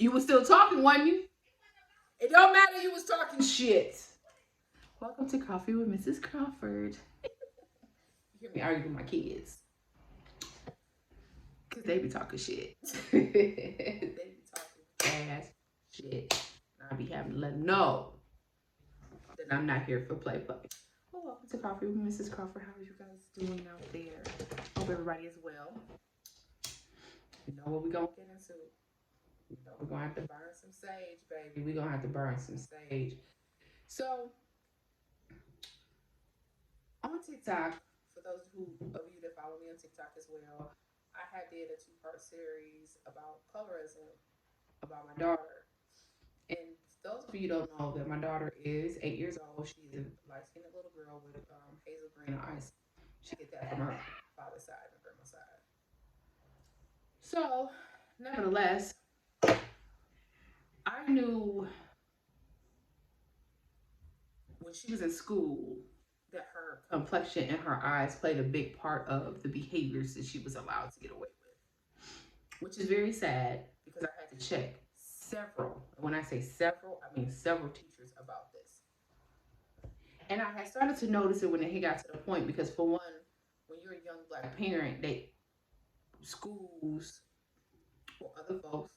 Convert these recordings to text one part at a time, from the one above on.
You was still talking, wasn't you? It don't matter, you was talking shit. Welcome to Coffee with Mrs. Crawford. You hear me argue with my kids. Because they be talking shit. They be talking ass shit. And I be having to let them know that I'm not here for play. Well, welcome to Coffee with Mrs. Crawford. How are you guys doing out there? Hope everybody is well. You know what we gonna get into. You know we're gonna have to burn some sage, baby. We're gonna have to burn some sage. So on TikTok, for those of you that follow me on TikTok as well, I had did a two-part series about colorism about my daughter. And those of you who don't know that my daughter is 8 years old. She's a light-skinned little girl with hazel green eyes. She get that from her father's side and grandma's side. So, nevertheless, I knew when she was in school that her complexion and her eyes played a big part of the behaviors that she was allowed to get away with, which is very sad because I had to check several, when I say several, I mean several teachers about this. And I had started to notice it when it got to the point because, for one, when you're a young black parent, schools or other folks,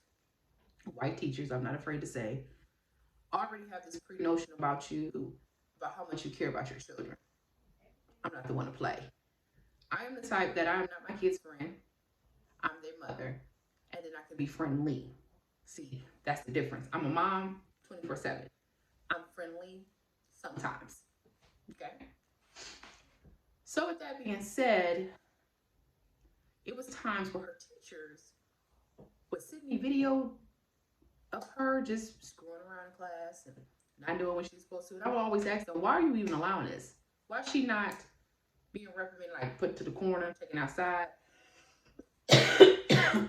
white teachers, I'm not afraid to say, already have this pre-notion about you, about how much you care about your children. I'm not the one to play. I am the type that I'm not my kid's friend. I'm their mother. And then I can be friendly. See, that's the difference. I'm a mom 24/7. I'm friendly sometimes. Okay? So with that being said, it was times where her teachers would send me video of her just screwing around in class and not doing what she's supposed to. And I would always ask them, why are you even allowing this? Why is she not being reprimanded, like put to the corner, taken outside,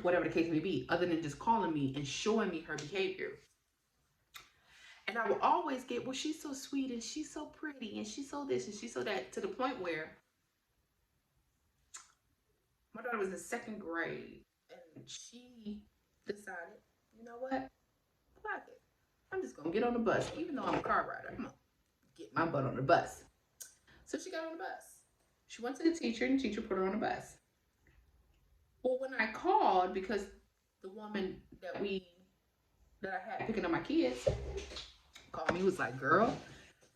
whatever the case may be, other than just calling me and showing me her behavior? And I will always get, well, she's so sweet and she's so pretty and she's so this and she's so that, to the point where my daughter was in second grade and she decided, you know what? Fuck it. I'm just going to get on the bus. Even though I'm a car rider, I'm going to get my butt on the bus. So she got on the bus. She went to the teacher and the teacher put her on the bus. Well, when I called, because the woman that I had picking up my kids called me, was like, girl,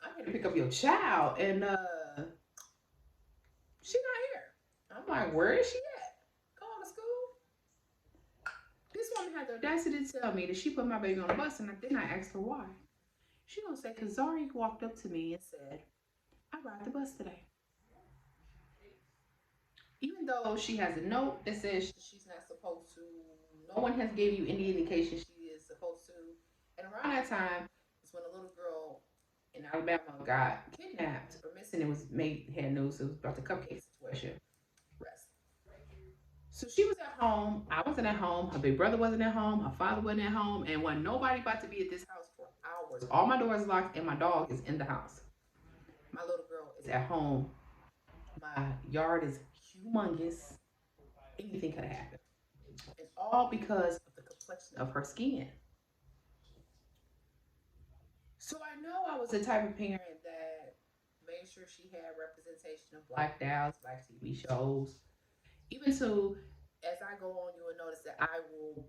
I'm here to pick up your child and she's not here. I'm like, where is she at? Call to school. This woman had the audacity to tell me that she put my baby on the bus, and then I asked her why. She gonna say, because Zari walked up to me and said, I ride the bus today. Even though she has a note that says she's not supposed to, no one has gave you any indication she is supposed to. And around that time is when a little girl in Alabama got kidnapped or missing. It was had news. It was about the cupcake situation. Rest. So she was at home. I wasn't at home. Her big brother wasn't at home. Her father wasn't at home. And when nobody about to be at this house for hours, all my doors locked and my dog is in the house. My little girl is at home. My yard is humongous. Anything could have happened. And all because of the complexion of her skin. So I know I was the type of parent that made sure she had representation of black dads, black TV shows. Even to, as I go on, you will notice that it will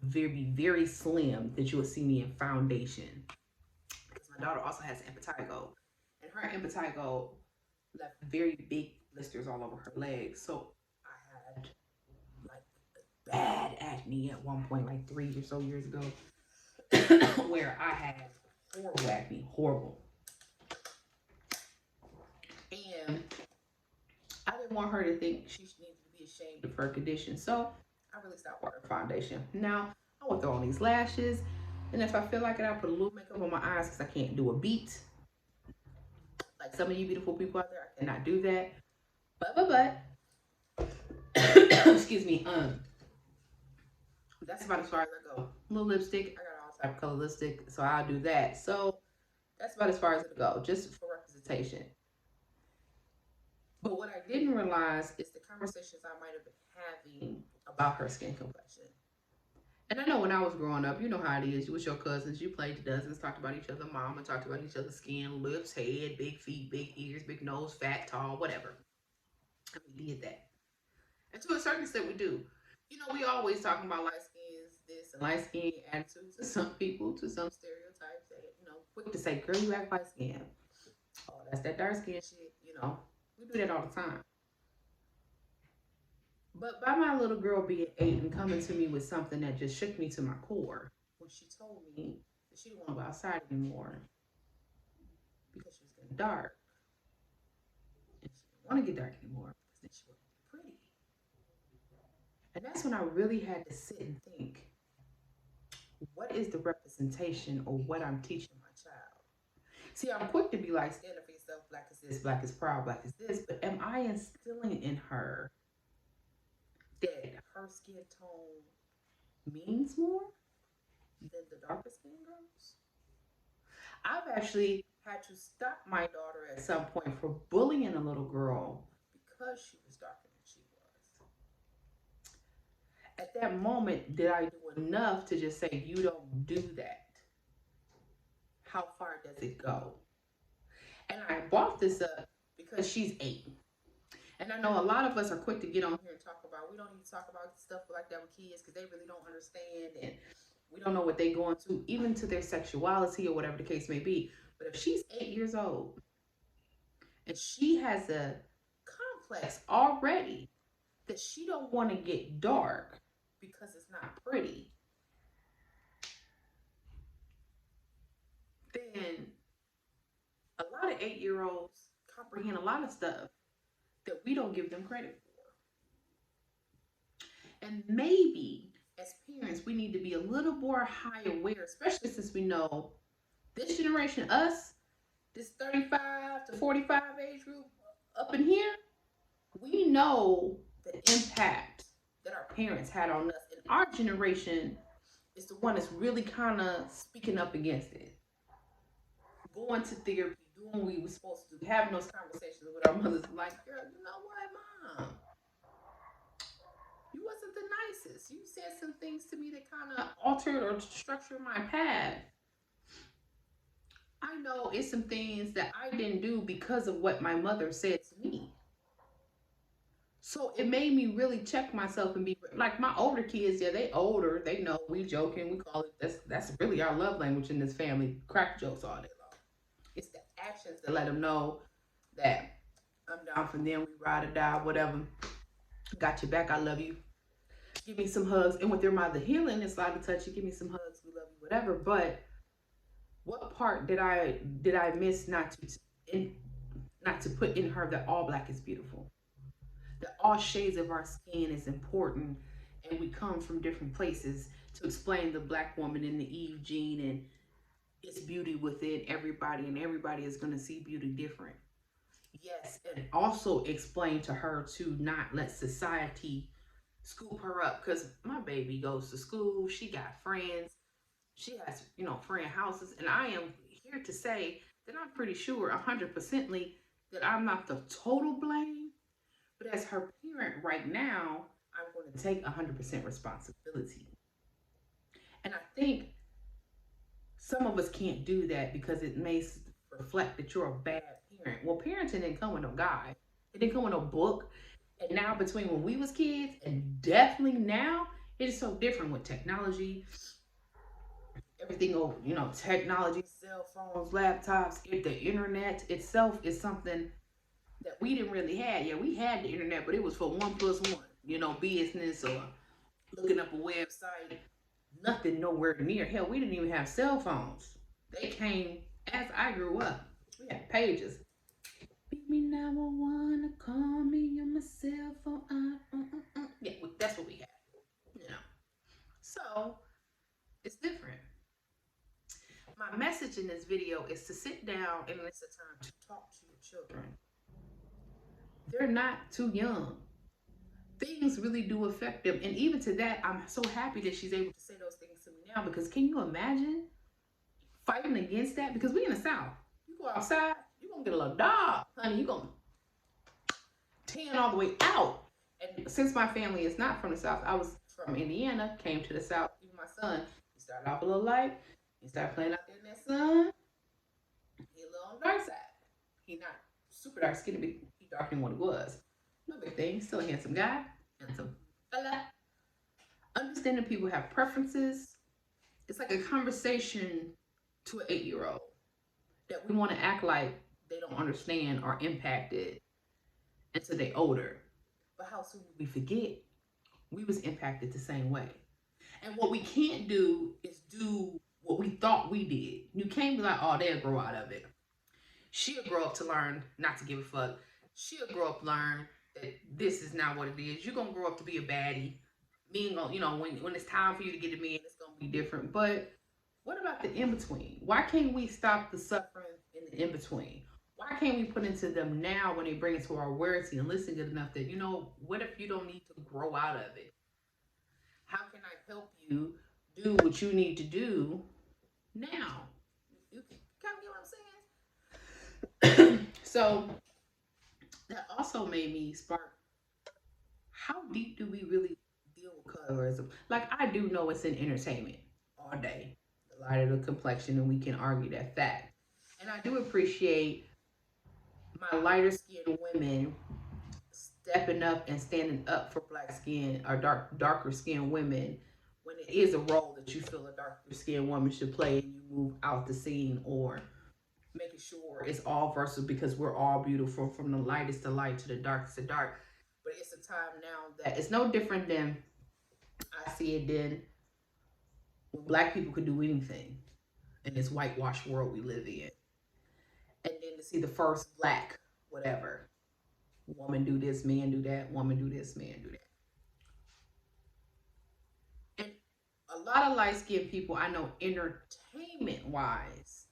be very slim that you will see me in foundation. Because my daughter also has impetigo. And her impetigo left very big blisters all over her legs. So I had like bad acne at one point, like 3 or so years ago, where I had horrible acne, horrible. And I didn't want her to think she needed to be ashamed of her condition. So I really stopped wearing foundation. Now, I will throw on these lashes. And if I feel like it, I'll put a little makeup on my eyes because I can't do a beat. Like some of you beautiful people out there, I cannot do that. But, excuse me, that's about as far as I go. A little lipstick, I got all type of color lipstick, so I'll do that. So that's about as far as it'll go, just for representation. But what I didn't realize is the conversations I might have been having about her skin complexion. And I know when I was growing up, you know how it is. You with your cousins, you played the dozens, talked about each other's mama, talked about each other's skin, lips, head, big feet, big ears, big nose, fat, tall, whatever. And we did that. And to a certain extent, we do. You know, we always talking about light skins, this and light skin attitude to some people, to some stereotypes. That, you know, quick to say, girl, you act light skin. Oh, that's that dark skin shit. You know, we do that all the time. But by my little girl being 8 and coming to me with something that just shook me to my core, when she told me that she didn't want to go outside anymore because she was getting dark, and she didn't want to get dark anymore because then she wasn't pretty. And that's when I really had to sit and think, what is the representation or what I'm teaching my child? See, I'm quick to be like, stand up for yourself, black is this, black is proud, black is this, but am I instilling in her that her skin tone means more than the darker skin girls? I've actually had to stop my daughter at some point for bullying a little girl because she was darker than she was. At that moment, did I do enough to just say, you don't do that? How far does it go? And I brought this up because she's 8. And I know a lot of us are quick to get on here and talk about, we don't need to talk about stuff like that with kids because they really don't understand and we don't know what they're going to, even to their sexuality or whatever the case may be. But if she's 8 years old and she has a complex already that she don't want to get dark because it's not pretty, then a lot of 8-year-olds comprehend a lot of stuff that we don't give them credit for. And maybe as parents, we need to be a little more high aware, especially since we know this generation, us, this 35 to 45 age group up in here, we know the impact that our parents had on us. And our generation is the one that's really kind of speaking up against it. Going to therapy, doing what we were supposed to do, having those conversations with our mothers, like, girl, you know what, mom? You wasn't the nicest. You said some things to me that kind of altered or structured my path. I know it's some things that I didn't do because of what my mother said to me. So it made me really check myself and be like my older kids. Yeah, they older. They know we joking. We call it that's really our love language in this family. Crack jokes all day long. It's the actions that let them know that I'm down for them. We ride or die, whatever. Got your back. I love you. Give me some hugs. And with their mother healing, it's like a touch. You give me some hugs. We love you, whatever. But what part did I miss not to put in her that all black is beautiful, that all shades of our skin is important, and we come from different places, to explain the black woman in the Eve gene and it's beauty within everybody, and everybody is going to see beauty different. Yes, and also explain to her to not let society scoop her up, because my baby goes to school, she got friends, she has, friend houses, and I am here to say that I'm pretty sure 100%ly that I'm not the total blame, but as her parent right now, I'm going to take 100% responsibility. And I think some of us can't do that because it may reflect that you're a bad parent. Well, parenting didn't come with no guide. It didn't come with no book. And now between when we was kids and definitely now, it is so different with technology. Everything over, technology, cell phones, laptops, the internet itself is something that we didn't really have. Yeah, we had the internet, but it was for 1+1, business or looking up a website. Nothing nowhere near. Hell, we didn't even have cell phones. They came as I grew up. We had pages. Beat me 911, call me on my cell phone. Yeah, that's what we had. So it's different. My message in this video is to sit down and it's a time to talk to your children. They're not too young. Things really do affect them. And even to that, I'm so happy that she's able to say those things to me now, because can you imagine fighting against that? Because we in the South. You go outside, you're going to get a little dog. Honey, you're going to tan all the way out. And since my family is not from the South, I was from Indiana, came to the South. Even my son. He started off a little light. He started playing out there in that sun. He a little on the dark side. He not super dark skinned, but he darker than what he was. No big thing. Still a handsome guy. Handsome fella. Understanding people have preferences. It's like a conversation to an 8-year-old that we want to act like they don't understand or impacted until they older. But how soon do we forget? We was impacted the same way. And what we can't do is do what we thought we did. You can't be like, oh, they'll grow out of it. She'll grow up to learn not to give a fuck. She'll grow up learn that this is not what it is. You're gonna grow up to be a baddie. Being, when it's time for you to get a man, it's gonna be different. But what about the in between? Why can't we stop the suffering in the in between? Why can't we put into them now when they bring it to our awareness and listen good enough that, what if you don't need to grow out of it? How can I help you do what you need to do now? You kind of get what I'm saying? So that also made me spark, how deep do we really deal with colorism? Like, I do know it's in entertainment all day, the lighter the complexion, and we can argue that fact. And I do appreciate my lighter skinned women stepping up and standing up for black skin or darker skinned women when it is a role that you feel a darker skinned woman should play and you move out the scene, or making sure it's all versatile because we're all beautiful from the lightest to light to the darkest to dark. But it's a time now that it's no different than I see it then when black people could do anything in this whitewashed world we live in. And then to see the first black whatever, woman do this, man do that, woman do this, man do that. And a lot of light skinned people I know, entertainment wise,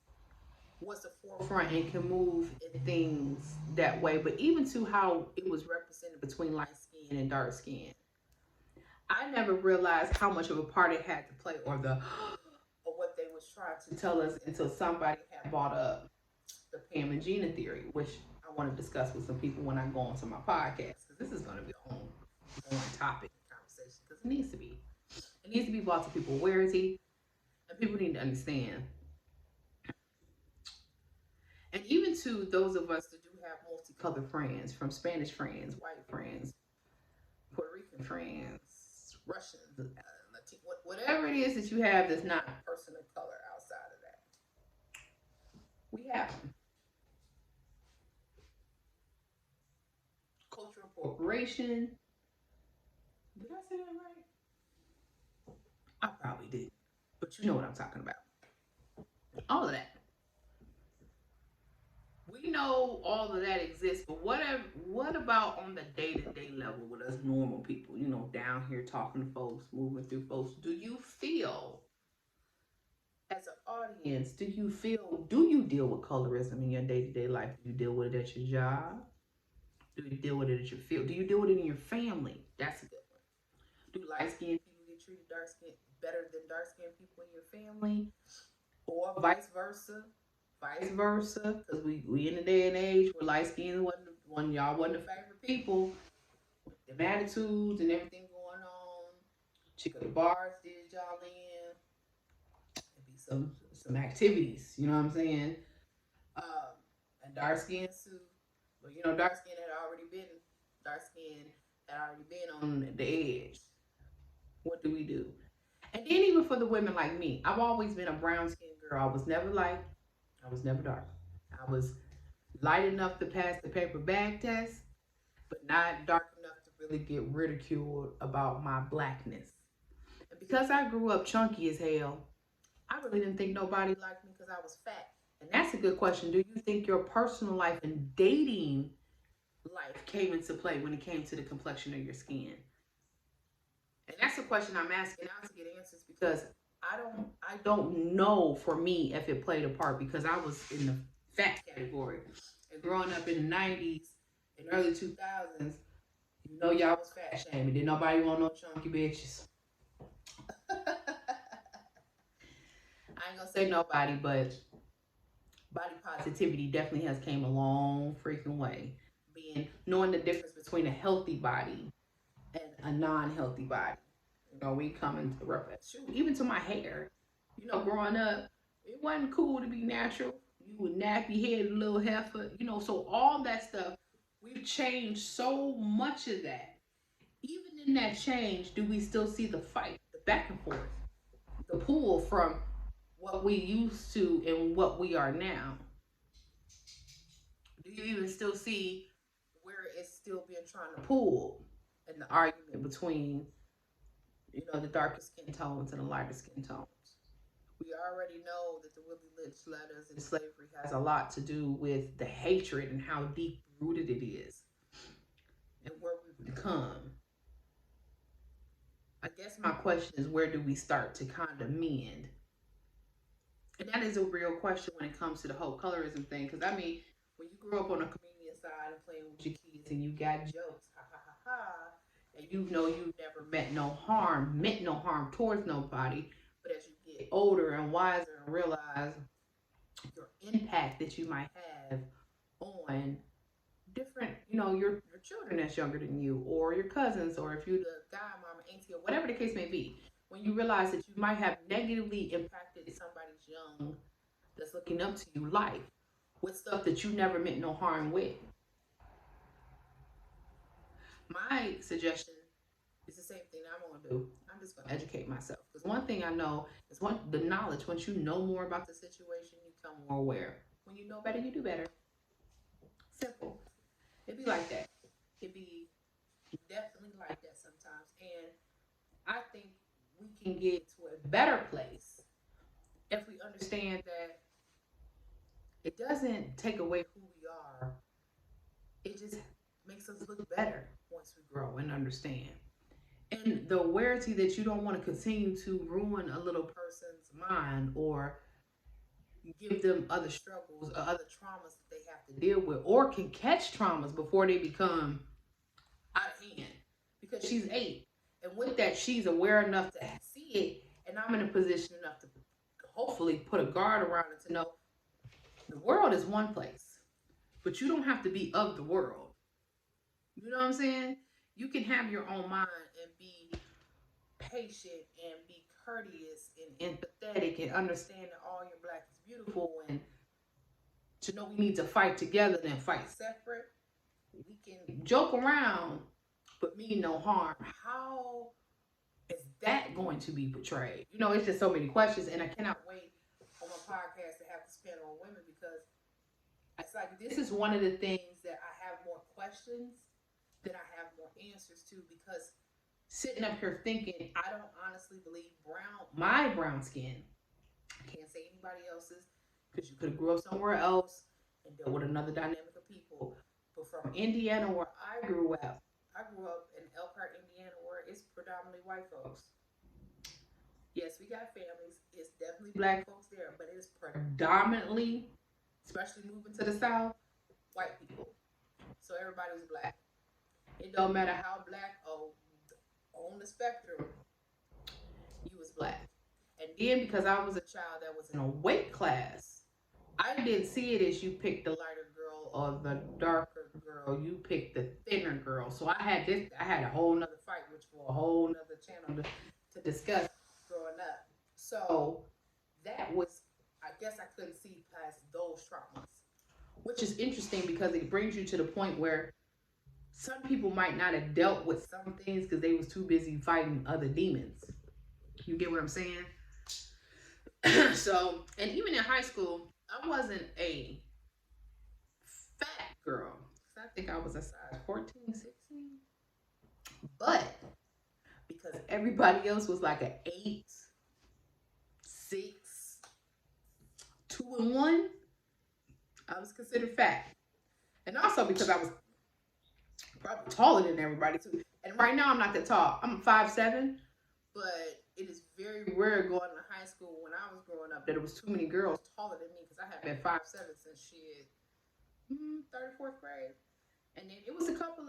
was the forefront and can move in things that way. But even to how it was represented between light skin and dark skin, I never realized how much of a part it had to play, or or what they was trying to tell us, until somebody had brought up the Pam and Gina theory, which I want to discuss with some people when I go onto my podcast, because this is going to be a whole topic and conversation, because it needs to be. It needs to be brought to people's awareness, and people need to understand. And even to those of us that do have multicolored friends, from Spanish friends, white friends, Puerto Rican friends, Russians, Latino, whatever it is that you have that's not a person of color outside of that, we have them. Cultural appropriation. Did I say that right? I probably did. But you know what I'm talking about. All of that. We know all of that exists, but what about on the day-to-day level with us normal people, down here talking to folks, moving through folks? Do you feel, as an audience, do you deal with colorism in your day-to-day life? Do you deal with it at your job? Do you deal with it at your field? Do you deal with it in your family? That's a good one. Do light-skinned people get treated better than dark-skinned people in your family? Or vice versa? Because we in the day and age where light skin y'all wasn't the favorite people, the attitudes and everything going on. Chick of the bars did y'all in. There'd be some activities, you know what I'm saying? And dark skin too. But dark skin had already been on the edge. What do we do? And then even for the women like me, I've always been a brown skinned girl. I was never light. I was never dark. I was light enough to pass the paper bag test, but not dark enough to really get ridiculed about my blackness. And because I grew up chunky as hell, I really didn't think nobody liked me because I was fat. And that's a good question. Do you think your personal life and dating life came into play when it came to the complexion of your skin? And that's a question I'm asking now to get answers, because I don't know for me if it played a part, because I was in the fat category. And growing up in the 90s and early 2000s, y'all was fat shaming. Didn't nobody want no chunky bitches. I ain't gonna say nobody, but body positivity definitely has came a long freaking way. Knowing the difference between a healthy body and a non-healthy body. We come into shoot, even to my hair. Growing up, it wasn't cool to be natural. You would nappy head, little heifer. So all that stuff, we've changed so much of that. Even in that change, do we still see the fight, the back and forth, the pull from what we used to and what we are now? Do you even still see where it's still being trying to pull in the argument between, the darker skin tones and the lighter skin tones? We already know that the Willie Lynch letters and slavery has a lot to do with the hatred and how deep rooted it is and where we've become. I guess my question is, where do we start to kind of mend? And that is a real question when it comes to the whole colorism thing. Because, I mean, when you grow up on a comedian side and playing with your kids and you got jokes, ha ha ha ha, and you've never meant no harm towards nobody. But as you get older and wiser and realize your impact that you might have on different, your children that's younger than you, or your cousins, or if you're the godmama, auntie, or whatever the case may be, when you realize that you might have negatively impacted somebody's young that's looking up to you life with stuff that you never meant no harm with. My suggestion is the same thing I'm gonna do. I'm just gonna educate myself. Because one thing I know is the knowledge. Once you know more about the situation, you become more aware. When you know better, you do better. Simple. It'd be like that. It'd be definitely like that sometimes. And I think we can get to a better place if we understand that it doesn't take away who we are. It just makes us look better once we grow and understand. And the awareness that you don't want to continue to ruin a little person's mind or give them other struggles or other traumas that they have to deal with, or can catch traumas before they become out of hand. Because she's 8. And with that, she's aware enough to see it. And I'm in a position enough to hopefully put a guard around it to know the world is one place, but you don't have to be of the world. You know what I'm saying? You can have your own mind and be patient and be courteous and empathetic and understand that all your black is beautiful, and to know we need to fight together than fight separate. We can joke around but mean no harm. How is that going to be portrayed? It's just so many questions, and I cannot wait on my podcast to have this panel on women, because it's like this is one of the things that I have more questions than I have more answers to, because sitting up here thinking, I don't honestly believe my brown skin, I can't say anybody else's, because you could have grew up somewhere else and dealt with another dynamic of people. But from Indiana, where I grew up in Elkhart, Indiana, where it's predominantly white folks. Yes, we got families. It's definitely black folks there, but it's predominantly, especially moving to the South, white people. So everybody was black. It don't matter how black or on the spectrum you was black. And then because I was a child that was in a weight class, I didn't see it as you picked the lighter girl or the darker girl. You picked the thinner girl. So I had a whole nother fight, which for a whole nother channel to discuss growing up. So that was, I guess I couldn't see past those traumas, which is interesting because it brings you to the point where some people might not have dealt with some things because they was too busy fighting other demons. You get what I'm saying? So, and even in high school, I wasn't a fat girl. I think I was a size 14, 16. But because everybody else was like an 8, 6, 2 and 1, I was considered fat. And also because I was probably taller than everybody too. And right now I'm not that tall. I'm 5'7", but it is very rare going to high school when I was growing up that it was too many girls taller than me, because I have been 5'7" since third, fourth grade. And then it was a couple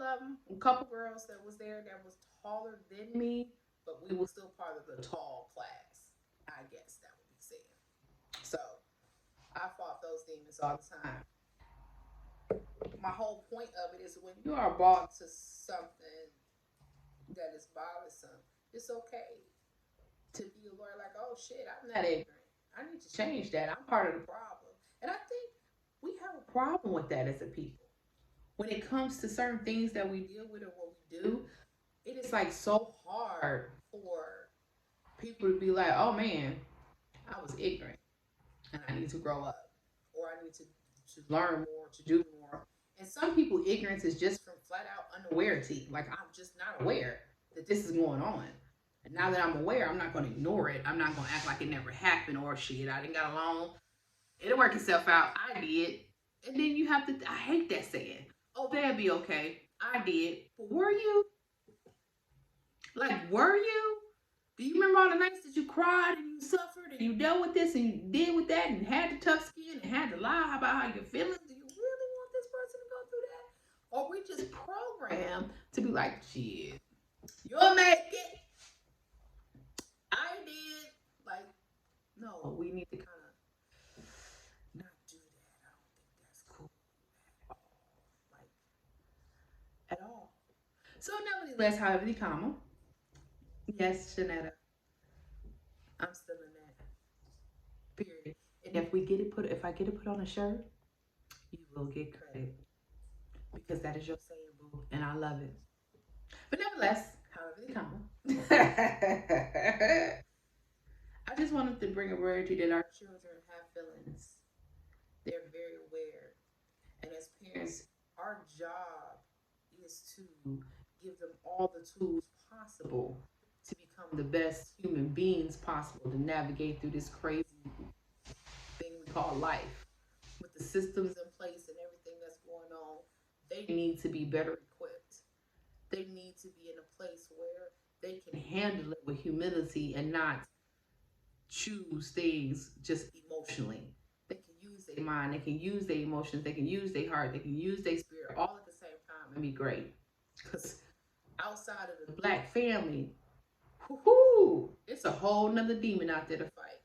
girls that was there that was taller than me, but we were still part of the tall class, I guess that would be said. So I fought those demons all the time. My whole point of it is when you are brought to something that is bothersome, It's okay to be aware, like, oh shit, I'm not ignorant. I need to change that. I'm part of the problem. And I think we have a problem with that as a people. When it comes to certain things that we deal with or what we do, it is like so hard for people to be like, oh man, I was ignorant and I need to grow up, or I need to learn more, to do more. And some people, ignorance is just from flat out unawareness. Like, I'm just not aware that this is going on. And now that I'm aware, I'm not going to ignore it. I'm not going to act like it never happened, or shit, I didn't got along. It'll work itself out. I did. And then you have to, I hate that saying, oh, that'll be okay. I did. But were you? Like, were you? Do you remember all the nights that you cried and you suffered and you dealt with this and you did with that and had the tough skin and had to lie about how you're feeling? Do you really want this person to go through that? Or we just programmed to be like, shit, you'll make it. I did. Like, no, we need to kind of not do that. I don't think that's cool at all. Like, at all. So, nevertheless, however, the comma. Yes, Shanetta, I'm still in that. Period. And if I get it put on a shirt, you will get credit because that is your saying, boo, and I love it. But nevertheless, however the comma, I just wanted to bring a word to you that our children have feelings. They're very aware, and as parents, our job is to give them all the tools possible to become the best human beings possible to navigate through this crazy thing we call life. With the systems in place and everything that's going on, they need to be better equipped. They need to be in a place where they can handle it with humility and not choose things just emotionally. They can use their mind, they can use their emotions, they can use their heart, they can use their spirit all at the same time and be great. Because outside of the black family, whoo, it's a whole nother demon out there to fight.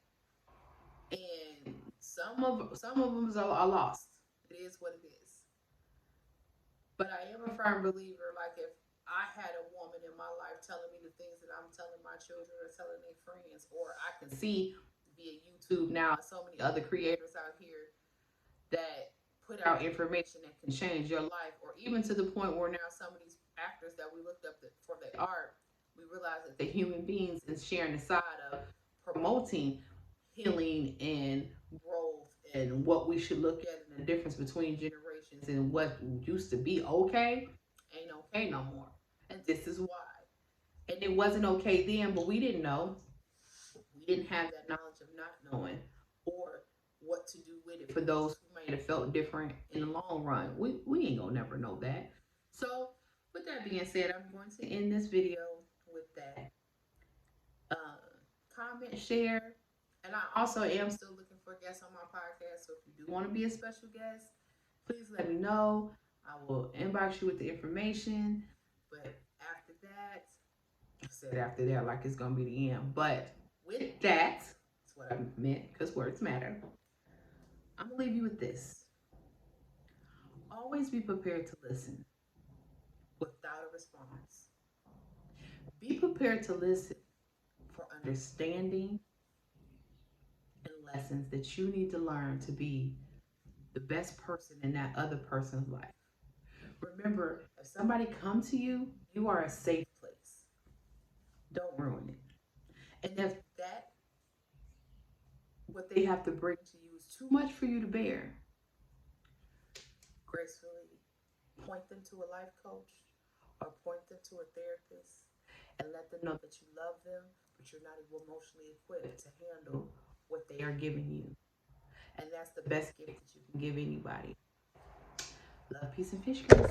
And some of them are lost. It is what it is. But I am a firm believer, like, if I had a woman in my life telling me the things that I'm telling my children or telling their friends, or I can see via YouTube now so many other creators out here that put out information that can change your life, or even to the point where now some of these actors that we looked up for their art, we realize that they're human beings and sharing the side of promoting healing and growth and what we should look at and the difference between generations and what used to be okay ain't okay no more. And this is why. And it wasn't okay then, but we didn't know. We didn't have that knowledge of not knowing or what to do with it for those who may have felt different in the long run. We ain't gonna never know that. So, with that being said, I'm going to end this video with that. Comment, share, and I also am still looking for guests on my podcast. So if you do want to be a special guest, please let me know. I will inbox you with the information. But after that, I said after that like it's gonna be the end. But with that, that's what I meant because words matter. I'm gonna leave you with this. Always be prepared to listen without a response. Be prepared to listen for understanding and lessons that you need to learn to be the best person in that other person's life. Remember, if somebody comes to you, you are a safe place. Don't ruin it. And if that, what they have to bring to you is too much for you to bear, gracefully point them to a life coach or point them to a therapist and let them know that you love them, but you're not emotionally equipped to handle what they are giving you. And that's the best gift that you can give anybody. Love, peace, and fish grease.